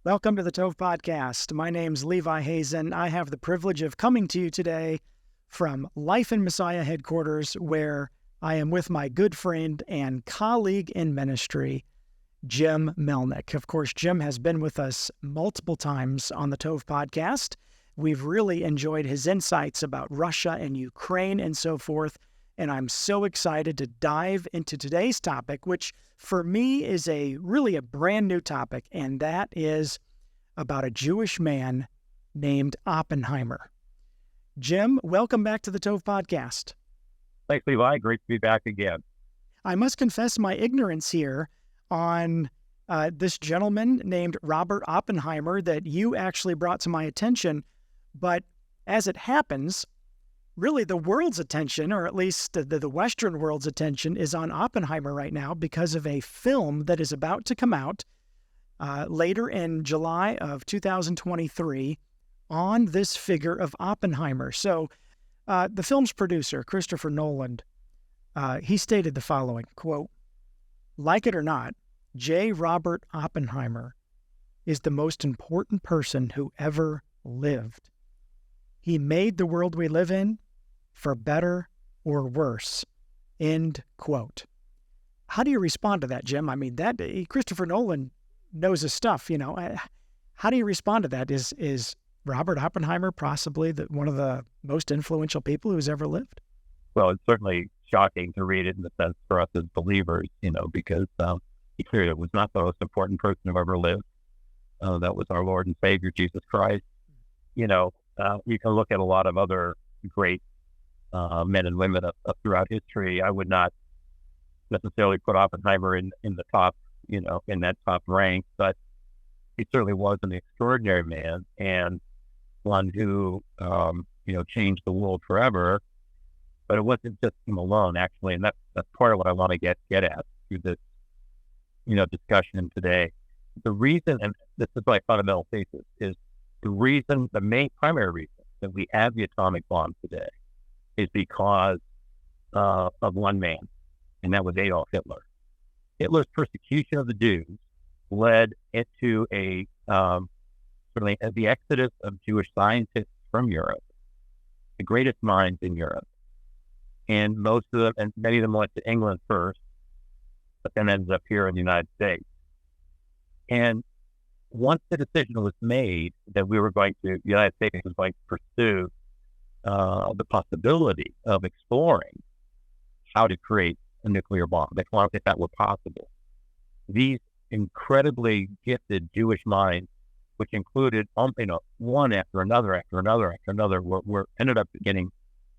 Welcome to the TŌV Podcast. My name's Levi Hazen. I have the privilege of coming to you today from Life in Messiah headquarters, where I am with my good friend and colleague in ministry, Jim Melnick. Of course, Jim has been with us multiple times on the TŌV Podcast. We've really enjoyed his insights about Russia and Ukraine and so forth, and I'm so excited to dive into today's topic, which for me is really a brand new topic, and that is about a Jewish man named Oppenheimer. Jim, welcome back to the TŌV Podcast. Thanks, Levi. Great to be back again. I must confess my ignorance here on this gentleman named Robert Oppenheimer that you actually brought to my attention, but as it happens, really the world's attention, or at least the Western world's attention, is on Oppenheimer right now because of a film that is about to come out later in July of 2023 on this figure of Oppenheimer. So the film's producer, Christopher Nolan, he stated the following, quote, "Like it or not, J. Robert Oppenheimer is the most important person who ever lived. He made the world we live in for better or worse." End quote. How do you respond to that, Jim? I mean, that Christopher Nolan knows his stuff, you know. How do you respond to that? Is Robert Oppenheimer possibly one of the most influential people who's ever lived? Well, it's certainly shocking to read it in the sense for us as believers, because he clearly was not the most important person who ever lived. That was our Lord and Savior, Jesus Christ. You can look at a lot of other great men and women throughout history. I would not necessarily put Oppenheimer in the top, in that top rank, but he certainly was an extraordinary man and one who, changed the world forever. But it wasn't just him alone, actually, and that's part of what I want to get at through this, discussion today. The reason, and this is my fundamental thesis, is the main primary reason that we have the atomic bomb today is because of one man, and that was Adolf Hitler. Hitler's persecution of the Jews led into certainly the exodus of Jewish scientists from Europe, the greatest minds in Europe. And most of them, and many of them went to England first, but then ended up here in the United States. And once the decision was made that the United States was going to pursue the possibility of exploring how to create a nuclear bomb, if that were possible, these incredibly gifted Jewish minds, which included one after another, were ended up getting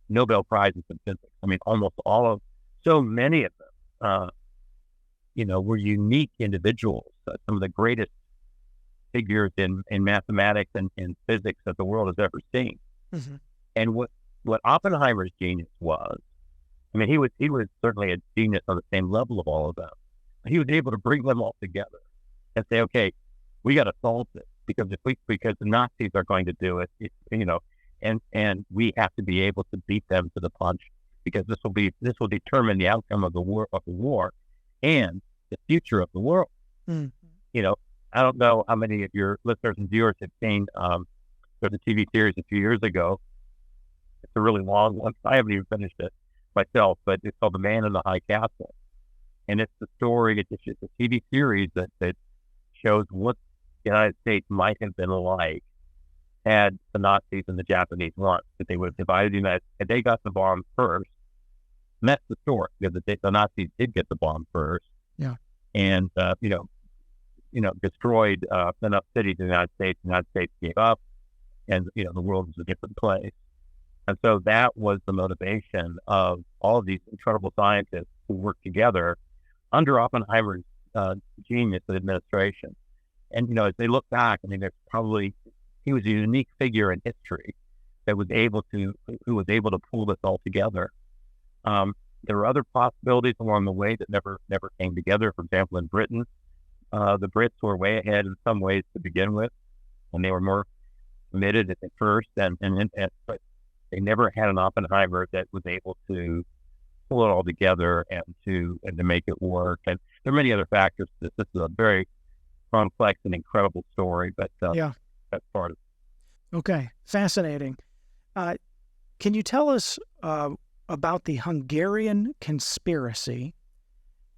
Nobel Prizes in physics. I mean, so many of them, were unique individuals. Some of the greatest figures in mathematics and in physics that the world has ever seen. Mm-hmm. And what Oppenheimer's genius was, I mean, he was certainly a genius on the same level of all of them. But he was able to bring them all together and say, okay, we got to solve this because because the Nazis are going to do it, and we have to be able to beat them to the punch because this will determine the outcome of the war and the future of the world. Mm-hmm. I don't know how many of your listeners and viewers have seen there's a TV series a few years ago. It's a really long one. I haven't even finished it myself, but it's called The Man in the High Castle. And it's the story, it's a TV series that shows what the United States might have been like had the Nazis and the Japanese won, that they would have divided the United States. They got the bomb first. And that's the story, because the Nazis did get the bomb first. Yeah. And, destroyed enough cities in the United States. The United States gave up, and, the world was a different place. And so that was the motivation of all of these incredible scientists who worked together under Oppenheimer's genius and administration. And, as they look back, I mean, he was a unique figure in history who was able to pull this all together. There were other possibilities along the way that never came together. For example, in Britain, the Brits were way ahead in some ways to begin with, and they were more committed at first, but they never had an Oppenheimer that was able to pull it all together and to make it work. And there are many other factors. This is a very complex and incredible story, but Yeah. that's part of it. Okay. Fascinating. Can you tell us about the Hungarian conspiracy,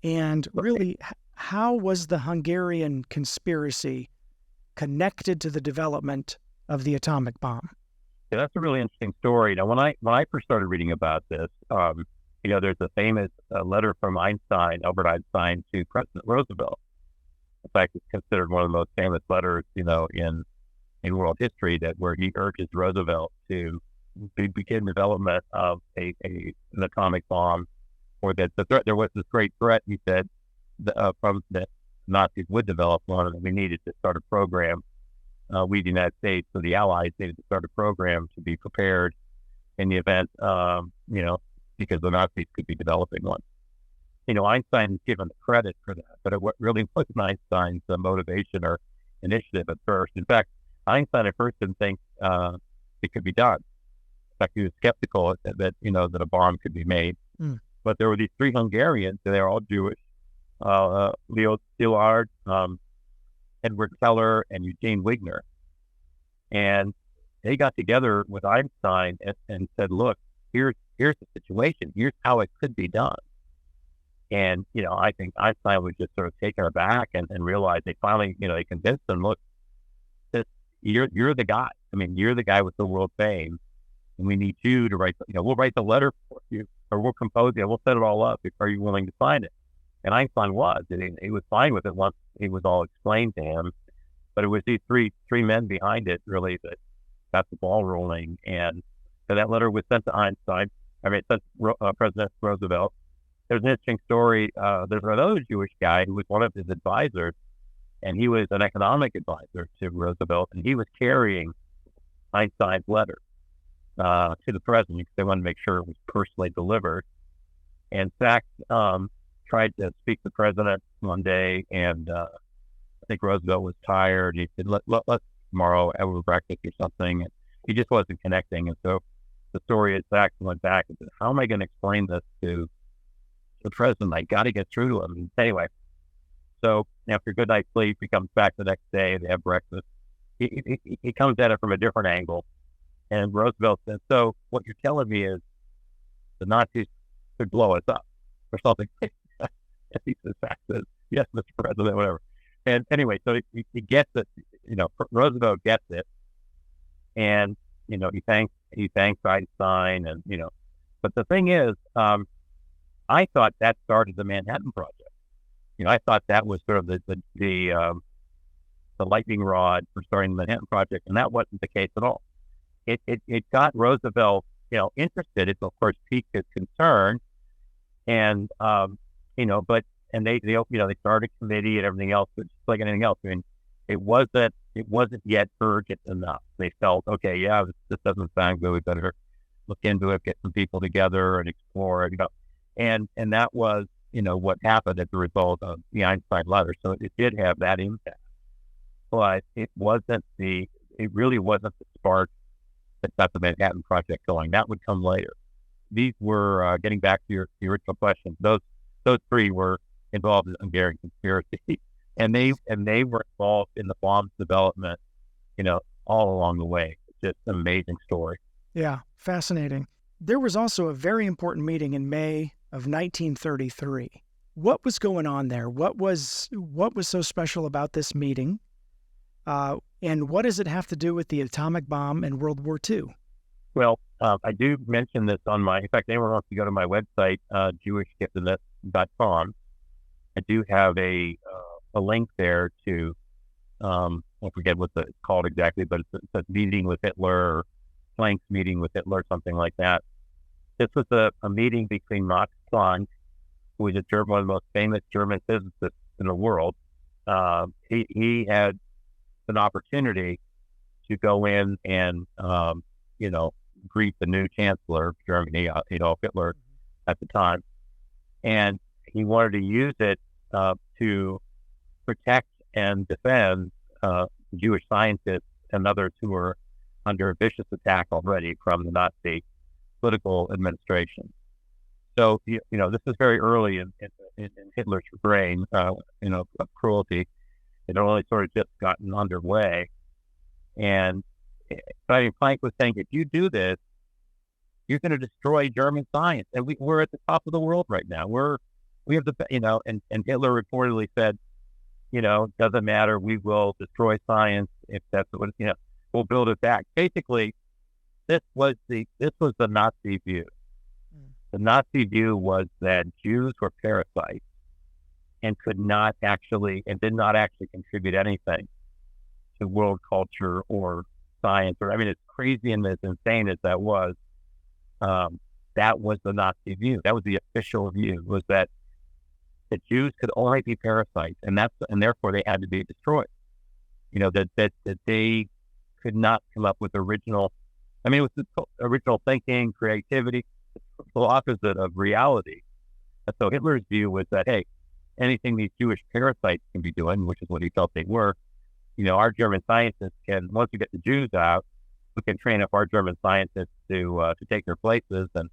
and really how was the Hungarian conspiracy connected to the development of the atomic bomb? Yeah, that's a really interesting story. Now, when I first started reading about this, there's a famous letter from Albert Einstein, to President Roosevelt. In fact, it's considered one of the most famous letters, in world history, where he urges Roosevelt to begin development of an atomic bomb, or that there was this great threat, he said, from that Nazis would develop one, and we needed to start a program. We, the United States, so the Allies, needed to start a program to be prepared in the event, because the Nazis could be developing one. Einstein is given the credit for that, but it really wasn't Einstein's motivation or initiative at first. In fact, Einstein at first didn't think it could be done. In fact, he was skeptical that a bomb could be made. Mm. But there were these three Hungarians, and they're all Jewish: Leo Szilard, Edward Teller, and Eugene Wigner. And they got together with Einstein and said, "Look, here's the situation. Here's how it could be done." And I think Einstein was just sort of taken aback and realized they finally, they convinced him, "Look, you're the guy. I mean, you're the guy with the world fame, and we need you to write. We'll write the letter for you, or we'll compose it. We'll set it all up. Are you willing to sign it?" And Einstein was. And he was fine with it once it was all explained to him. But it was these three men behind it, really, that got the ball rolling. And so that letter was sent to Einstein. Sent to President Roosevelt. There's an interesting story. There's another Jewish guy who was one of his advisors, and he was an economic advisor to Roosevelt, and he was carrying Einstein's letter to the president because they wanted to make sure it was personally delivered. And Sachs tried to speak to the president one day, and I think Roosevelt was tired. He said, let's tomorrow have a breakfast or something. And he just wasn't connecting. And so the story is Sachs went back and said, "How am I going to explain this to the president? I got to get through to him." And anyway, so after a good night's sleep, he comes back the next day. They have breakfast. He comes at it from a different angle. And Roosevelt says, "So what you're telling me is the Nazis could blow us up or something." And he says, "Yes, Mr. President," whatever. And anyway, so he gets it. Roosevelt gets it, and he thanks Einstein, and But the thing is, I thought that started the Manhattan Project. I thought that was sort of the lightning rod for starting the Manhattan Project, and that wasn't the case at all. It got Roosevelt, interested. It of course piqued his concern, and they started a committee and everything else. But just like anything else, it wasn't yet urgent enough. They felt, okay, yeah, this doesn't sound good. We better look into it, get some people together and explore it. And that was what happened as a result of the Einstein letter. So it did have that impact, but it really wasn't the spark that got the Manhattan Project going. That would come later. These were getting back to your original question. Those three were involved in the Hungarian conspiracy, and they were involved in the bomb's development, all along the way. It's just an amazing story. Yeah, fascinating. There was also a very important meeting in May of 1933. What was going on there? What was so special about this meeting? And what does it have to do with the atomic bomb and World War II? Well, I do mention this in fact, anyone wants to go to my website, jewishgiftedness.com. I do have a link there to, I forget what it's called exactly, but it's a meeting with Hitler, or Planck's meeting with Hitler, something like that. This was a meeting between Max Planck, who was one of the most famous German physicists in the world. He had an opportunity to go in and, greet the new chancellor of Germany, Adolf Hitler, at the time. And he wanted to use it to protect and defend Jewish scientists and others who were under a vicious attack already from the Nazi political administration. So, this is very early in Hitler's reign, of cruelty. It had only sort of just gotten underway. And I mean, Planck was saying, if you do this, you're going to destroy German science. And we're at the top of the world right now. We have the, and Hitler reportedly said, doesn't matter. We will destroy science if that's what, we'll build it back. Basically, this was the Nazi view. The Nazi view was that Jews were parasites and did not actually contribute anything to world culture or science. Or, I mean, as crazy and as insane as that was the Nazi view. That was the official view, was that the Jews could only be parasites, and therefore they had to be destroyed. That they could not come up with original. I mean, it was original thinking, creativity, the opposite of reality. And so Hitler's view was that, hey, anything these Jewish parasites can be doing, which is what he felt they were, our German scientists can, once we get the Jews out, we can train up our German scientists to take their places and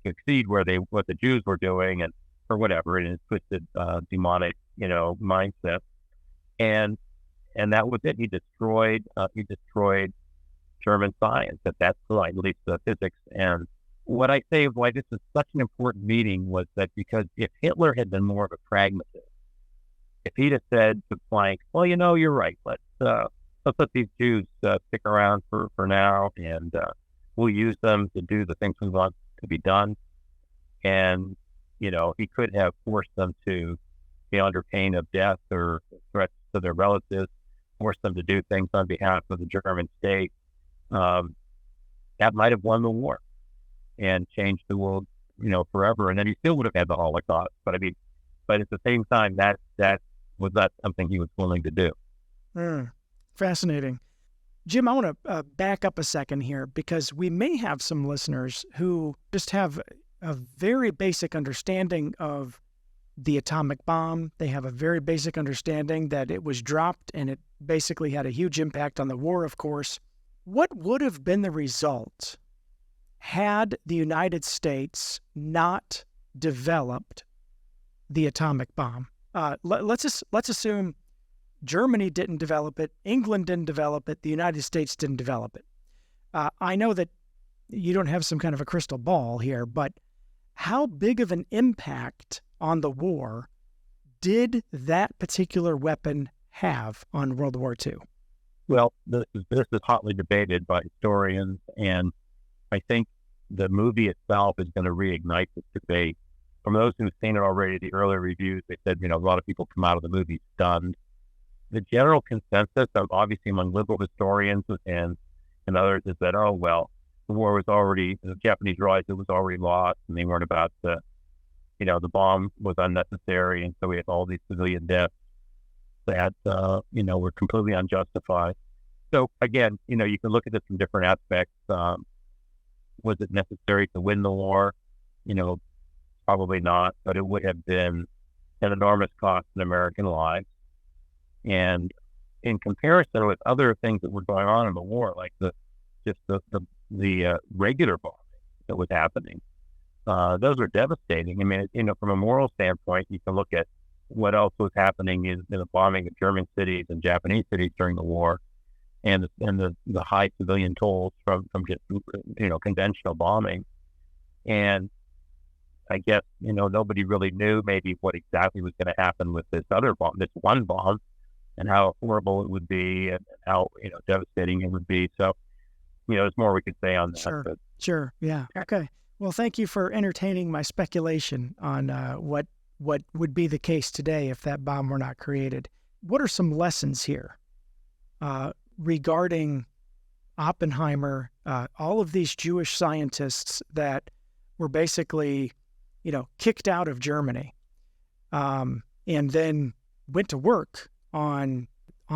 to exceed what the Jews were doing, and or whatever, in his twisted demonic mindset. And that was it. He destroyed German science at that point, at least physics. And what I say why this is such an important meeting was that because if Hitler had been more of a pragmatist, if he'd have said to Planck, well, you're right, let's let these Jews stick around for now, and we'll use them to do the things we want to be done. And, he could have forced them to be under pain of death or threats to their relatives, forced them to do things on behalf of the German state. That might have won the war and changed the world, forever. And then he still would have had the Holocaust. But at the same time, that was not something he was willing to do. Fascinating. Jim, I want to back up a second here, because we may have some listeners who just have a very basic understanding of the atomic bomb. They have a very basic understanding that it was dropped and it basically had a huge impact on the war, of course. What would have been the result had the United States not developed the atomic bomb? Let's assume Germany didn't develop it, England didn't develop it, the United States didn't develop it. I know that you don't have some kind of a crystal ball here, but how big of an impact on the war did that particular weapon have on World War II? Well, this is hotly debated by historians, and I think the movie itself is going to reignite this debate. From those who've seen it already, the earlier reviews, they said, a lot of people come out of the movie stunned. The general consensus, obviously among liberal historians and others, is that, the war was already, the Japanese realized it was already lost, and they weren't about to, the bomb was unnecessary, and so we had all these civilian deaths that, were completely unjustified. So again, you can look at this from different aspects. Was it necessary to win the war? Probably not, but it would have been an enormous cost in American lives. And in comparison with other things that were going on in the war, like the regular bombing that was happening, those are devastating. I mean, from a moral standpoint, you can look at what else was happening in the bombing of German cities and Japanese cities during the war, and the high civilian tolls from just conventional bombing. And I guess nobody really knew maybe what exactly was going to happen with this other bomb, this one bomb, and how horrible it would be, and how devastating it would be. So there's more we could say on that. Sure. Yeah. Okay. Well, thank you for entertaining my speculation on what would be the case today if that bomb were not created. What are some lessons here regarding Oppenheimer, all of these Jewish scientists that were basically, kicked out of Germany, and then went to work on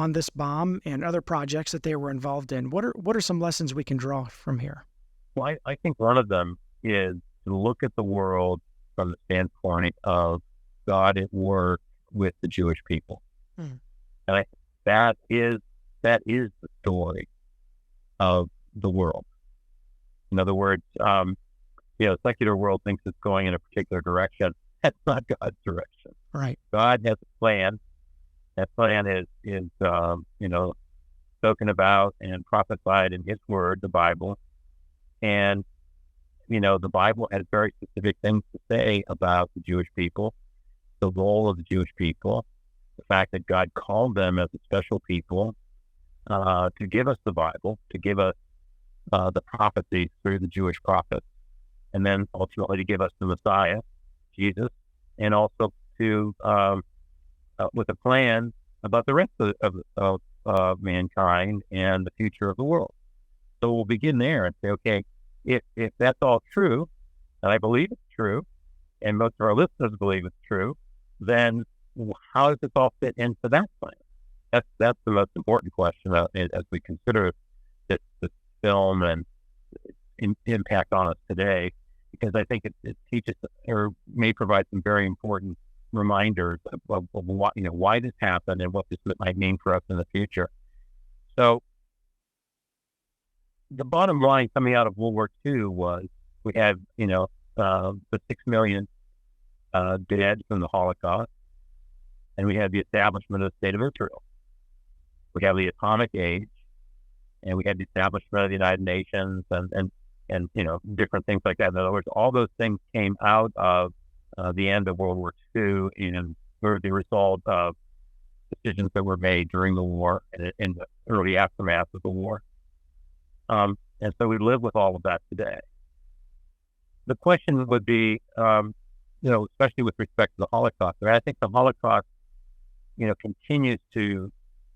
this bomb and other projects that they were involved in? What are some lessons we can draw from here? Well, I think one of them is to look at the world from the standpoint of God at work with the Jewish people. And that is the story of the world. In other words, the secular world thinks it's going in a particular direction. That's not God's direction. Right. God has a plan, That plan is spoken about and prophesied in His Word, the Bible. And, the Bible has very specific things to say about the Jewish people, the role of the Jewish people, the fact that God called them as a special people to give us the Bible, to give us the prophecies through the Jewish prophets, and then ultimately to give us the Messiah, Jesus, and also to with a plan about the rest of mankind and the future of the world. So we'll begin there and say, okay, if that's all true, and I believe it's true, and most of our listeners believe it's true, then how does this all fit into that plan? That's the most important question as we consider this film and its impact on us today, because I think it teaches or may provide some very important reminders of what, why this happened and what this might mean for us in the future. So the bottom line coming out of World War II was we had, the 6 million dead from the Holocaust, and we had the establishment of the State of Israel. We have the atomic age, and we had the establishment of the United Nations and different things like that. In other words, all those things came out of the end of World War II and were the result of decisions that were made during the war and in the early aftermath of the war. And so we live with all of that today. The question would be, especially with respect to the Holocaust, I think the Holocaust, continues to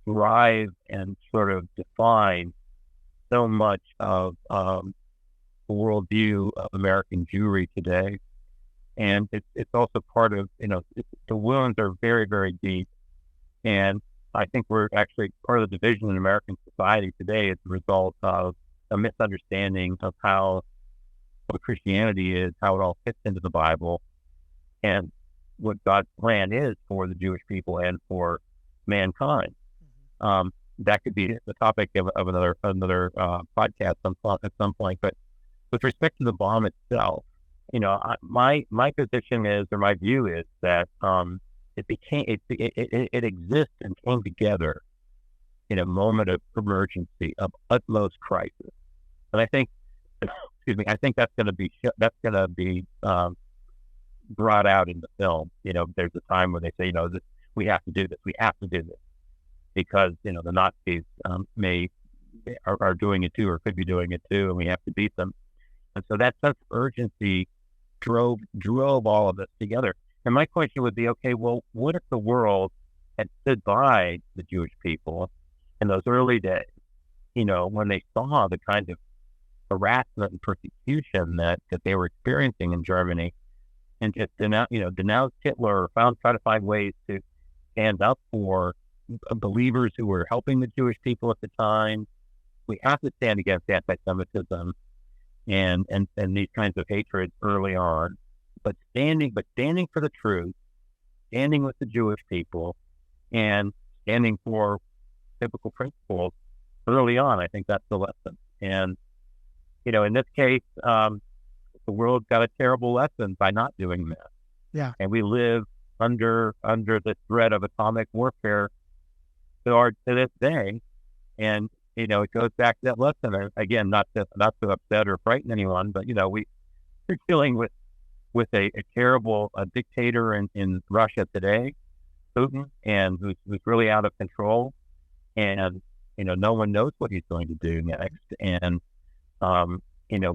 drive and sort of define so much of the worldview of American Jewry today. And it's also part of, the wounds are very, very deep. And I think we're actually part of the division in American society today as a result of a misunderstanding of what Christianity is, how it all fits into the Bible, and what God's plan is for the Jewish people and for mankind. That could be the topic of another podcast at some point. But with respect to the bomb itself, my position is, or my view is that it exists and came together in a moment of emergency, of utmost crisis. And I think, I think that's going to be brought out in the film. There's a time where they say, we have to do this, because the Nazis are doing it too, or could be doing it too, and we have to beat them. And so that sense of urgency drove all of this together. And my question would be, okay, well, what if the world had stood by the Jewish people in those early days, when they saw the kind of harassment and persecution that they were experiencing in Germany, and just denounced Hitler, or try to find ways to stand up for believers who were helping the Jewish people at the time. We have to stand against anti-Semitism and these kinds of hatreds early on, but standing for the truth, standing with the Jewish people, and standing for biblical principles early on. I think that's the lesson. And in this case, the world got a terrible lesson by not doing that. Yeah. And we live under the threat of atomic warfare to this day. And it goes back to that lesson. Again, not to upset or frighten anyone, but we're dealing with a terrible dictator in Russia today, Putin, and who's really out of control. And no one knows what he's going to do next. And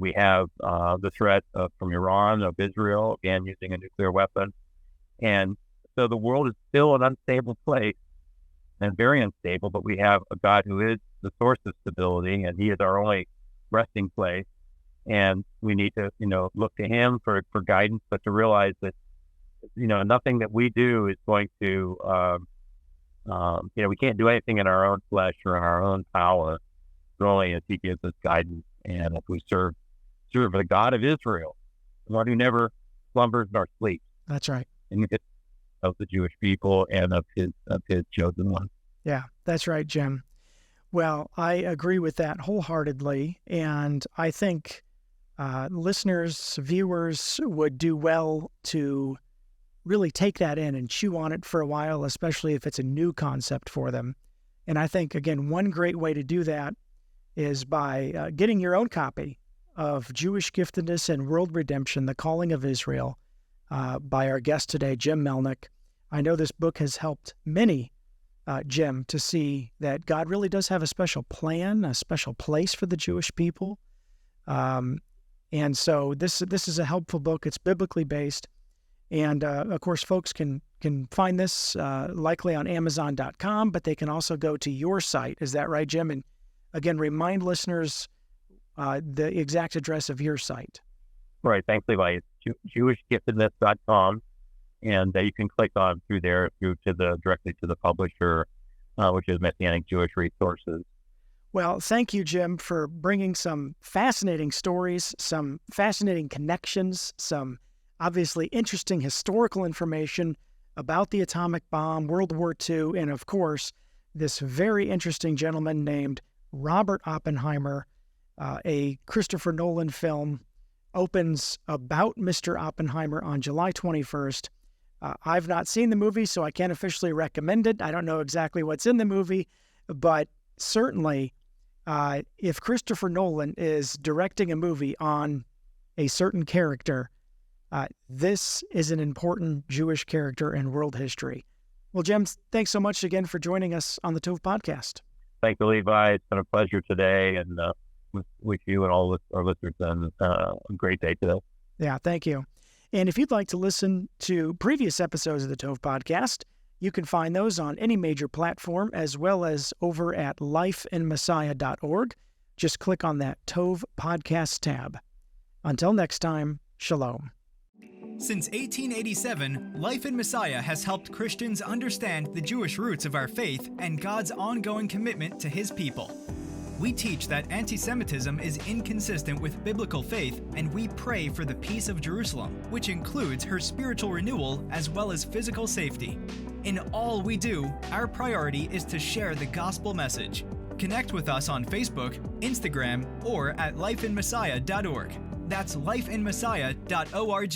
we have the threat from Iran, of Israel, again, using a nuclear weapon. And so the world is still an unstable place, and very unstable, but we have a God who is the source of stability, and He is our only resting place. And we need to, look to Him for guidance, but to realize that, nothing that we do is going to, we can't do anything in our own flesh or in our own power, only as He gives us guidance. And if we serve the God of Israel, the one who never slumbers nor sleeps. That's right. And of the Jewish people and of his chosen one. Yeah, that's right, Jim. Well, I agree with that wholeheartedly, and I think listeners, viewers would do well to really take that in and chew on it for a while, especially if it's a new concept for them. And I think, again, one great way to do that is by getting your own copy of Jewish Giftedness and World Redemption, The Calling of Israel, by our guest today, Jim Melnick. I know this book has helped many, Jim, to see that God really does have a special plan, a special place for the Jewish people. And so this is a helpful book. It's biblically based. And, of course, folks can find this likely on Amazon.com, but they can also go to your site. Is that right, Jim? And, again, remind listeners the exact address of your site. Right. Thanks, Levi. It's jewishgiftedness.com. And you can click on through there directly to the publisher, which is Messianic Jewish Resources. Well, thank you, Jim, for bringing some fascinating stories, some fascinating connections, some obviously interesting historical information about the atomic bomb, World War II, and, of course, this very interesting gentleman named Robert Oppenheimer. A Christopher Nolan film opens about Mr. Oppenheimer on July 21st. I've not seen the movie, so I can't officially recommend it. I don't know exactly what's in the movie, but certainly if Christopher Nolan is directing a movie on a certain character, this is an important Jewish character in world history. Well, Jim, thanks so much again for joining us on the TŌV Podcast. Thank you, Levi. It's been a pleasure today, and with you and all our listeners, and a great day today. Yeah, thank you. And if you'd like to listen to previous episodes of the TŌV Podcast, you can find those on any major platform, as well as over at lifeinmessiah.org. Just click on that TŌV Podcast tab. Until next time, shalom. Since 1887, Life in Messiah has helped Christians understand the Jewish roots of our faith and God's ongoing commitment to His people. We teach that anti-Semitism is inconsistent with biblical faith, and we pray for the peace of Jerusalem, which includes her spiritual renewal as well as physical safety. In all we do, our priority is to share the gospel message. Connect with us on Facebook, Instagram, or at lifeinmessiah.org. That's lifeinmessiah.org.